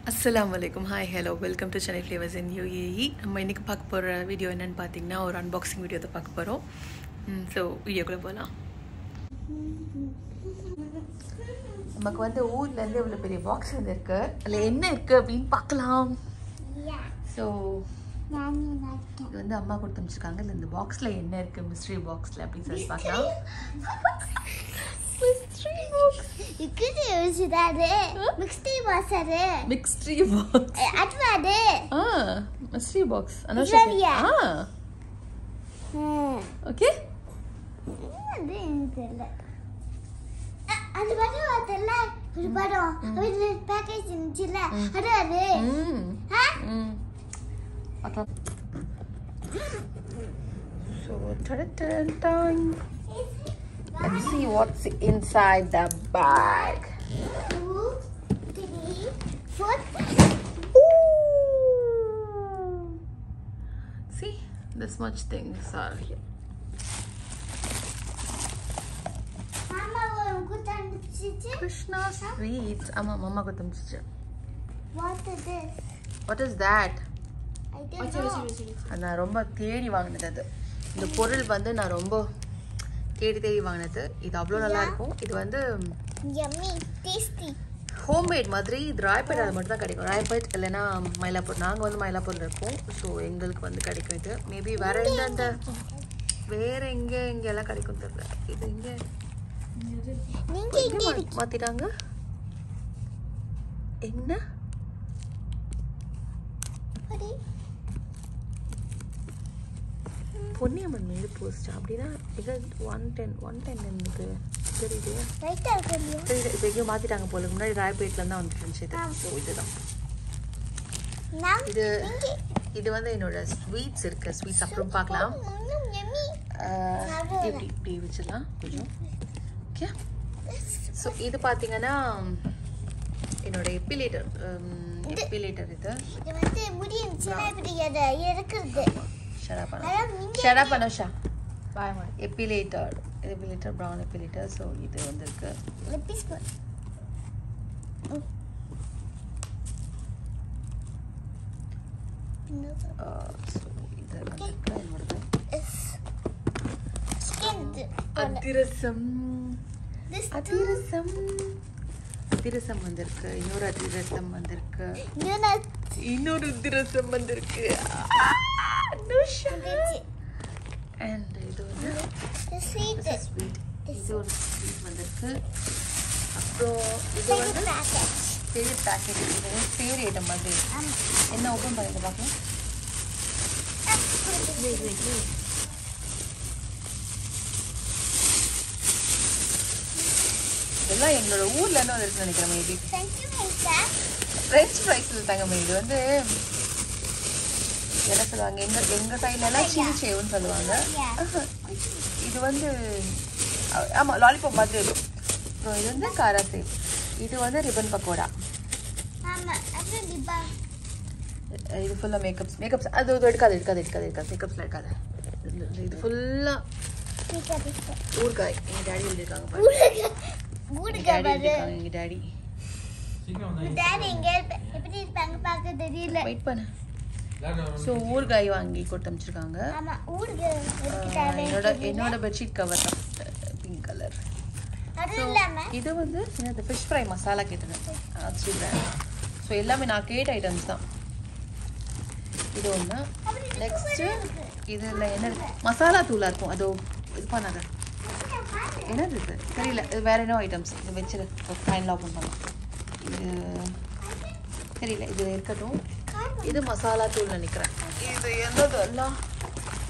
Assalamualaikum. Hi, hello. Welcome to Chennai Flavors in UAE. நம்ம இன்னைக்கு பார்க்க போற வீடியோ என்னன்னு பாத்தீங்கன்னா ஒரு அன்பாக்சிங் வீடியோ தான் பார்க்க போறோம். சோ வீடியோக்குள்ள போலாம். நமக்கு வந்து ஊர்ல இருந்து இவ்வளவு பெரிய பாக்ஸ் வந்திருக்கு. அதுல என்ன இருக்கு அப்படினு பார்க்கலாம். சோ இது வந்து அம்மா கொடுத்து அனுப்பிச்சிருக்காங்க. இந்த பாக்ஸ்ல என்ன இருக்கு மிஸ்ட்ரி பாக்ஸ்ல அப்படி சொல்லி பார்க்கலாம். Mystery box. You could use that. Mystery box. Mystery box. Advade. Mystery box. Anosha. Okay. அது வரல ஒரு படம் அது பேக்கேஜ் இருந்துச்சுல அது So let's see what's inside the bag. 2, 3, 4. Ooh. See, this much things are here. Mama, Krishna sweets. Mama got them. what is this? What is that? I don't know. நான் ரொம்ப தேடி வாங்குனது அது. இந்த பொருள் வந்து நான் ரொம்ப தேடி வாங்குனது. இது அவ்வளவு நல்லா இருக்கும். இது வந்து yummy tasty ஹோம்மேட் மாதிரி. இது ராய்பேட்ல மட்டும் தான் கிடைக்கும். ராய்பேட் இல்லனா மயிலாப்பூர். நாங்க வந்து மயிலாப்பூர்ல இருக்கோம். சோ எங்களுக்கு வந்து கிடைக்கும் இது. மேபி வேற எங்க எல்லாம் கிடைக்கும் தெரியல. இது இங்க நீங்க இங்க மாத்திட்டாங்க. என்ன பொன்னியம்மன் மீது போஸ்ட் அப்படின்னா இது 110 எனக்கு தெரியுது. ரைட்டா இருக்கலையா? தெரியுது. இப்போ எங்கேயோ மாத்திட்டாங்க போல. முன்னாடி ராய்பேட்ல தான் வந்துட்டு இருந்துச்சு இது. ஸோ இதுதான் இது வந்து என்னோட ஸ்வீட்ஸ் இருக்கு. ஸ்வீட்ஸ் அப்புறம் பார்க்கலாம். இப்படி வச்சிடலாம் கொஞ்சம். ஓகே. ஸோ இது பார்த்தீங்கன்னா என்னோட எப்பிலேட்டர் இது வந்து முடியும் சின்ன இப்படி இருக்குது. ஷட் அனோஷா பாய் மா. எப்பிலேட்டர் ப்ரௌன் எப்பிலேட்டர். ஸோ இது வந்திருக்கு. ஸோ இது வந்திருக்கு. அதிரசம் வந்திருக்கு. இன்னொரு அதிரசம் வந்திருக்கு. And இது வந்து ஸ்வீட். இது ஒரு ஸ்வீட் வந்திருக்கு. அப்புறம் இது வந்து பெரிய பேக்கெட். இது வந்து சேரி ஐட்டம் மாதிரி. என்ன ஓப்பன் பண்ணிட்டு பார்க்கலாம். இதெல்லாம் எங்களோட ஊர்ல இருந்து வந்துருக்கு நினைக்கிறேன். மேபி ஃப்ரெஞ்ச் ஃப்ரைஸ் தாங்க. இது வந்து என்ன சொல்லுவாங்க எங்க சைட்ல எல்லாம் சில்லி சேவுன்னு சொல்லுவாங்க. இது வந்து ஆமா லாலிபாப் மாதிரி இருக்கும். அப்புறம் இது வந்து காரா சேவ். இது வந்து ரிப்பன் பக்கோடா. இது ஃபுல்லா மேக்கப்ஸ். அது எடுக்காது. மேக்கப்ஸ்ல எடுக்காது. இது ஃபுல்லா ஊறுகாய். எங்க டாடி எழுதிருக்காங்க பாருங்க. எங்க டாடி எப்படி இருப்பாங்க பார்க்க தெரியல. வெயிட் பண்ணு. ஸோ ஊறுகாய் வாங்கி கொடுத்து அமைச்சிருக்காங்க. என்னோட பெட்ஷீட் கவர் தான் பிங்க் கலர். இது வந்து என்னது ஃபிஷ் ஃப்ரை மசாலா கேட்டது. ஸோ எல்லாமே நான் கேட்ட ஐட்டம்ஸ் தான். இது ஒன்று. நெக்ஸ்ட்டு இதில் என்ன மசாலா தூளாக இருக்கும். அது இது பண்ணாத என்னது இது தெரியல. இது வேற என்ன ஐட்டம்ஸ். இது வச்சுரு ஃபைனலாக ஓப்பன் பண்ணலாம். இது தெரியல. இது இருக்கட்டும். இது மசாலா தூள் நினைக்கிறேன். இது என்னது எல்லாம்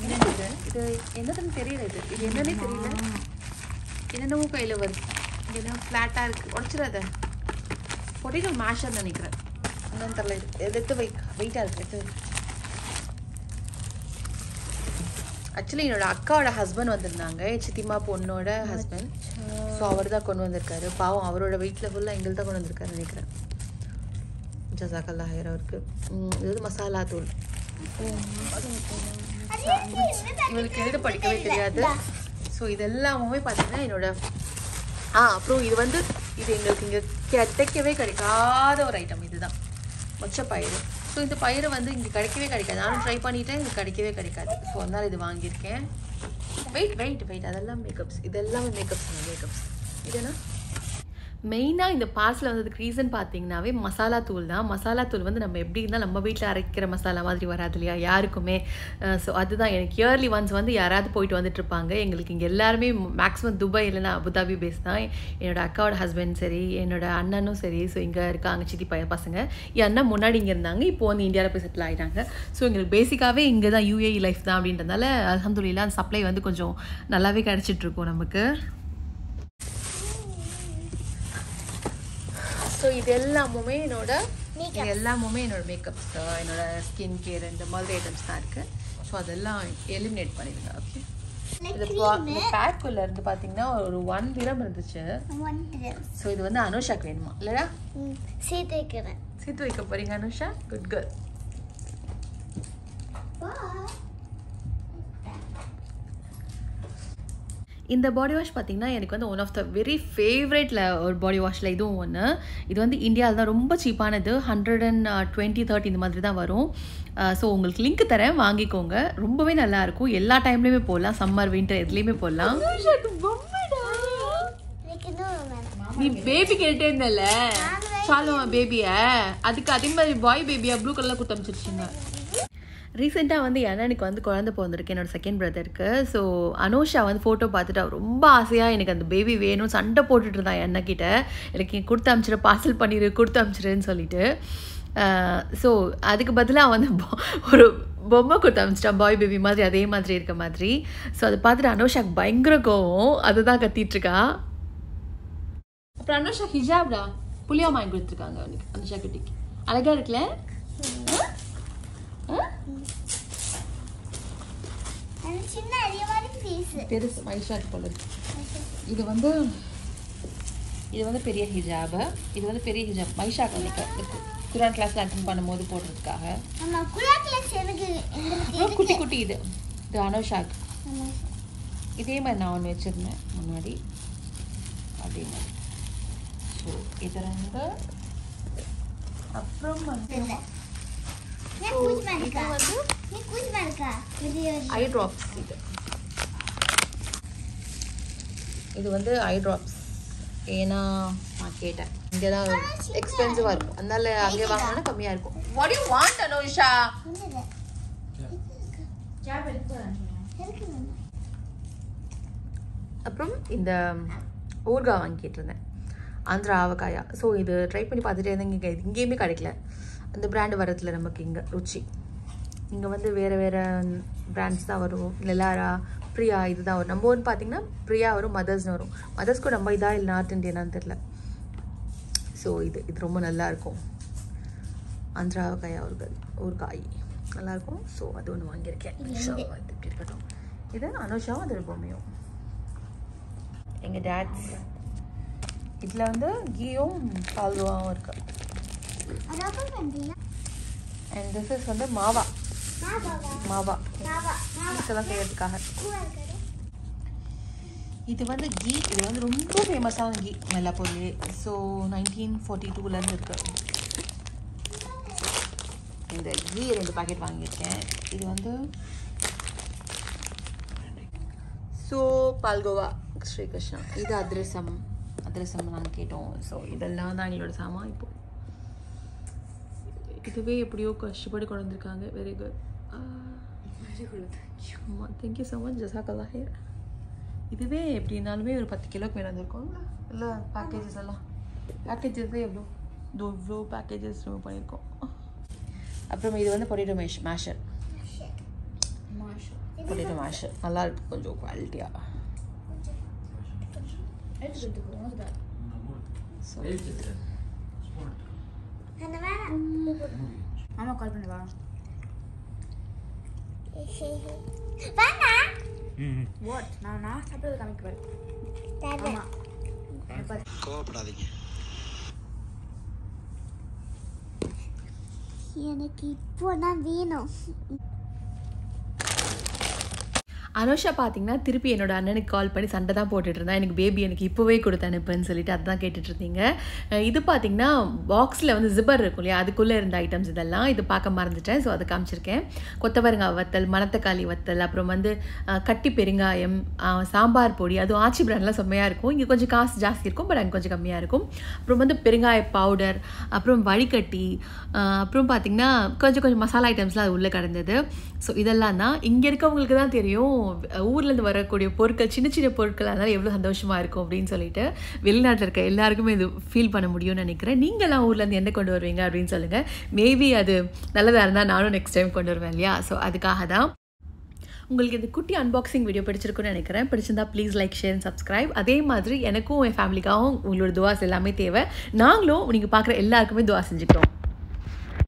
என்னது இது என்னதுன்னு தெரியல. இது என்னன்னே தெரியல. என்னென்னவோ கையில் வருது. இது என்ன ஃப்ளாட்டாக இருக்குது. உடச்சிடாத. பொட்டேட்டோ மேஷர் நினைக்கிறேன். என்னன்னு தெரியல. இது எடுத்து வெயிட்டாக இருக்குது. ஆக்சுவலி என்னோட அக்காவோட ஹஸ்பண்ட் வந்திருந்தாங்க. சித்திமா பொண்ணோட ஹஸ்பண்ட். ஸோ அவர் தான் கொண்டு வந்திருக்காரு. பாவம் அவரோட வீட்டில் ஃபுல்லாக எங்களுக்கு தான் கொண்டு வந்திருக்காரு நினைக்கிறேன். ஜசாக்கல்லா ஹைரா இருக்கு. இது வந்து மசாலா தூள். இவளுக்கு எழுத படிக்கவே தெரியாது. ஸோ இதெல்லாமே பார்த்தீங்கன்னா என்னோட அப்புறம் இது வந்து இது எங்களுக்கு இங்கே கிடைக்கவே கிடைக்காத ஒரு ஐட்டம். இதுதான் மொச்ச பயிறு. ஸோ இந்த பயிரை வந்து இங்கே கிடைக்கவே கிடைக்காது. நானும் ட்ரை பண்ணிட்டேன், இங்கே கிடைக்கவே கிடைக்காது. ஸோ அதனால் இது வாங்கியிருக்கேன். வெயிட் அதெல்லாம் மேக்கப்ஸ். இதெல்லாமே மேக்கப்ஸ். இதுனா மெயினாக இந்த பார்சல் வந்ததுக்கு ரீசன் பார்த்தீங்கன்னாவே மசாலா தூள் தான். மசாலா தூள் வந்து நம்ம எப்படி இருந்தால் நம்ம வீட்டில் அரைக்கிற மசாலா மாதிரி வராது இல்லையா யாருக்குமே. ஸோ அதுதான் எனக்கு இயர்லி ஒன்ஸ் வந்து யாராவது போயிட்டு வந்துட்டுருப்பாங்க. எங்களுக்கு இங்கே எல்லாருமே மேக்ஸிமம் துபாய் இல்லைன்னா அபுதாபி பேஸ் தான். என்னோடய அக்காவோட ஹஸ்பண்ட் சரி, என்னோடய அண்ணனும் சரி. ஸோ இங்கே இருக்காங்க சித்தி பசங்க. என் அண்ணன் முன்னாடி இங்கே இருந்தாங்க, இப்போ வந்து இந்தியாவில் போய் செட்டில் ஆகிட்டாங்க. ஸோ எங்களுக்கு பேசிக்காகவே இங்கே தான் UAE லைஃப் தான் அப்படின்றதுனால அல்ஹம்துலில்லாஹ் அந்த சப்ளை வந்து கொஞ்சம் நல்லாவே கிடச்சிட்ருக்கோம் நமக்கு. ஸோ இது எல்லாமுமே என்னோட மேக்கப்ஸ், என்னோட ஸ்கின் கேர் இந்த மாதிரி ஐட்டம்ஸ் தான் இருக்குது. ஸோ அதெல்லாம் எலிமினேட் பண்ணிடுங்க. ஓகே, இந்த பேக்குள்ளே இருந்து பார்த்தீங்கன்னா ஒரு 1 திரம் இருந்துச்சு. ஸோ இது வந்து அனுஷாக்கு வேணுமா இல்லையா? சேர்த்து வைக்க போறீங்க அனுஷா. Good girl. இந்த பாடி வாஷ் பார்த்தீங்கன்னா எனக்கு வந்து ஒன் ஆஃப் த வெரி ஃபேவரேட்டில் ஒரு பாடி வாஷில் இதுவும் ஒன்று. இது வந்து இந்தியாவில் தான் ரொம்ப சீப்பானது. 120-30 இந்த மாதிரி தான் வரும். ஸோ உங்களுக்கு லிங்க் தரேன், வாங்கிக்கோங்க. ரொம்பவே நல்லாயிருக்கும். எல்லா டைம்லேயுமே போடலாம், சம்மர் வின்டர் எதுலேயுமே போடலாம். நீ பேபி கேட்டே இருந்தல சாலுவா பேபியை, அதுக்கு அதே மாதிரி பாய் பேபியா ப்ளூ கலரில் கொடுத்து அமைச்சிருச்சுங்க. ரீசெண்டாக வந்து எனக்கு வந்து குழந்தை பிறந்திருக்கு, என்னோடய செகண்ட் பிரதருக்கு. ஸோ அனுஷா வந்து ஃபோட்டோ பார்த்துட்டு ரொம்ப ஆசையாக எனக்கு அந்த பேபி வேணும் சண்டை போட்டுட்டு இருந்தான் என்னக்கிட்ட. எனக்கு கொடுத்து அமிச்சிரு, பார்சல் பண்ணிடு, கொடுத்து அமிச்சிருன்னு சொல்லிட்டு. ஸோ அதுக்கு பதிலாக வந்து ஒரு பொம்மை கொடுத்து அமிச்சிட்டான், பாய் பேபி மாதிரி, அதே மாதிரி இருக்க மாதிரி. ஸோ அதை பார்த்துட்டு அனுஷாக்கு பயங்கர கோவம், அதுதான் கத்திட்டுருக்கா. அப்புறம் அனுஷா ஹிஜாப்டா புளியா வாங்கி கொடுத்துருக்காங்க அவனுக்கு, அனுஷா குட்டிக்கு. அழகாக இருக்குல்ல? பெருசு மைஷாக்கு போல இருக்கு. இது வந்து பெரிய ஹிஜாபு. இது வந்து பெரிய ஹிஜாப் மைஷாக்கு வந்து குரான் கிளாஸ்ல அட்டெண்ட் பண்ணும்போது போடுறதுக்காக. குட்டி குட்டி இது அனுஷாக்கு. இதே மாதிரி நான் ஒன்று வச்சிருந்தேன் முன்னாடி, அதே மாதிரி. ஸோ இது ரெண்டு. அப்புறம் வந்து ஐ ட்ராப்ஸ். இது வந்து ஐ ட்ராப்ஸ். ஏன்னா நான் கேட்டேன், இங்கே தான் எக்ஸ்பென்சிவாக இருக்கும், அதனால அங்கே வாங்கினா கம்மியாக இருக்கும். What you want Anusha? அப்புறம் இந்த ஊர்காய் வாங்கி கேட்டிருந்தேன், ஆந்திரா ஆவக்காயா. ஸோ இது ட்ரை பண்ணி பார்த்துட்டே இருந்தேன். இங்கே எங்கேயுமே கிடைக்கல அந்த பிராண்டு வரத்துல நமக்கு. இங்கே ருச்சி இங்கே வந்து வேறு பிராண்ட்ஸ் தான் வரும். லெலாரா, பிரியா இதுதான் வரும். நம்ம ஒன்று பார்த்தீங்கன்னா பிரியா வரும், மதர்ஸ்னு வரும். மதர்ஸ்க்கு நம்ம இதா இல்லை நார்த் இந்தியனான்னு தெரில. ஸோ இது ரொம்ப நல்லாயிருக்கும். ஆந்திரா ஆவக்காயா ஊர்காய் நல்லாயிருக்கும். ஸோ அது ஒன்று வாங்கியிருக்கேன். ஸோ அது இப்படி இருக்கட்டும். இது அனுஷாவும் அது பொம்மையும் எங்கள் டேட்ஸ். இதில் வந்து கீயும் பால்வாவும் இருக்கு. அண்ட் திஸ் இஸ் வந்து மாவா இதெல்லாம் செய்யறதுக்காக. இது வந்து கீ. இது வந்து ரொம்ப ஃபேமஸான கீ மெல்லாப்பூர்லேயே. ஸோ 1942 இருக்கு. இந்த கீ 2 பாக்கெட் வாங்கியிருக்கேன். இது வந்து ஸோ பால்கோவா ஸ்ரீகிருஷ்ணா. இது அதிரசம் நாங்கள் கேட்டோம். ஸோ இதெல்லாம் தான் எங்களோட சாமான். இப்போ இதுவே எப்படியோ கஷ்டப்பட்டு கொண்டு வந்திருக்காங்க. Very good. ஆமாம், தேங்க்யூ ஸோ மச், ஜஸாக்கல்லா ஹைர். இதுவே எப்படினாலுமே ஒரு 10 கிலோக்கு மேலே வந்திருக்கும் இல்லை? பேக்கேஜஸ் எல்லாம் பேக்கேஜஸே இவ்வளோ பேக்கேஜஸ் ரிமூவ் பண்ணியிருக்கோம். அப்புறம் இது வந்து பொட்டேட்டோ மேஷர். நல்லா இருக்கு, கொஞ்சம் குவாலிட்டியாக. மாமா கால் பண்ணி வா. வாட் நான் சாப்பிட்டு காமிக்கிறேன். ஆமா கோவப்படாதீங்க. எனக்கு இப்போ நான் வேணும். அனுஷா பார்த்தீங்கன்னா திருப்பி என்னோட அண்ணனுக்கு கால் பண்ணி சண்டை தான் போட்டுட்டு இருந்தா, எனக்கு பேபி எனக்கு இப்போவே கொடுத்து அனுப்புன்னு சொல்லிட்டு அதுதான் கேட்டுட்டு இருந்தீங்க. இது பார்த்தீங்கன்னா பாக்ஸில் வந்து ஜிப்பர் இருக்கும் இல்லையா, அதுக்குள்ளே இருந்த ஐட்டம்ஸ் இதெல்லாம். இது பார்க்க மறந்துட்டேன், ஸோ அதை காமிச்சிருக்கேன். கொத்தவரங்காய் வத்தல், மணத்தக்காளி வத்தல், அப்புறம் வந்து கட்டி பெருங்காயம், சாம்பார் பொடி, அதுவும் ஆச்சி பிராண்ட்லாம் செம்மையாக இருக்கும். இங்கே கொஞ்சம் காசு ஜாஸ்தி இருக்கும், பட் அங்கே கொஞ்சம் கம்மியாக இருக்கும். அப்புறம் வந்து பெருங்காய பவுடர், அப்புறம் வடிகட்டி, அப்புறம் பார்த்திங்கன்னா கொஞ்சம் மசாலா ஐட்டம்ஸ்லாம் அது உள்ளே கிடந்தது. ஸோ இதெல்லாம் தான். இங்கே இருக்கவங்களுக்கு தான் தெரியும் ஊர்லேருந்து வரக்கூடிய பொருட்கள், சின்ன சின்ன பொருட்களாக இருந்தாலும் எவ்வளோ சந்தோஷமாக இருக்கும் அப்படின்னு சொல்லிட்டு. வெளிநாட்டில் இருக்க எல்லாருக்குமே இது ஃபீல் பண்ண முடியும்னு நினைக்கிறேன். நீங்களாம் ஊர்லேருந்து என்ன கொண்டு வருவீங்க அப்படின்னு சொல்லுங்கள். மேபி அது நல்லதாக இருந்தால் நானும் நெக்ஸ்ட் டைம் கொண்டு வருவேன் இல்லையா. ஸோ அதுக்காக தான். உங்களுக்கு இந்த குட்டி அன்பாக்சிங் வீடியோ பிடிச்சிருக்குன்னு நினைக்கிறேன். பிடிச்சிருந்தா ப்ளீஸ் லைக், ஷேர், சப்ஸ்கிரைப். அதே மாதிரி எனக்கும் என் ஃபேமிலிக்காகவும் உங்களோட துவாஸ் எல்லாமே தேவை. நாங்களும் நீங்கள் பார்க்குற எல்லாருக்குமே துவா செஞ்சுக்கிறோம்.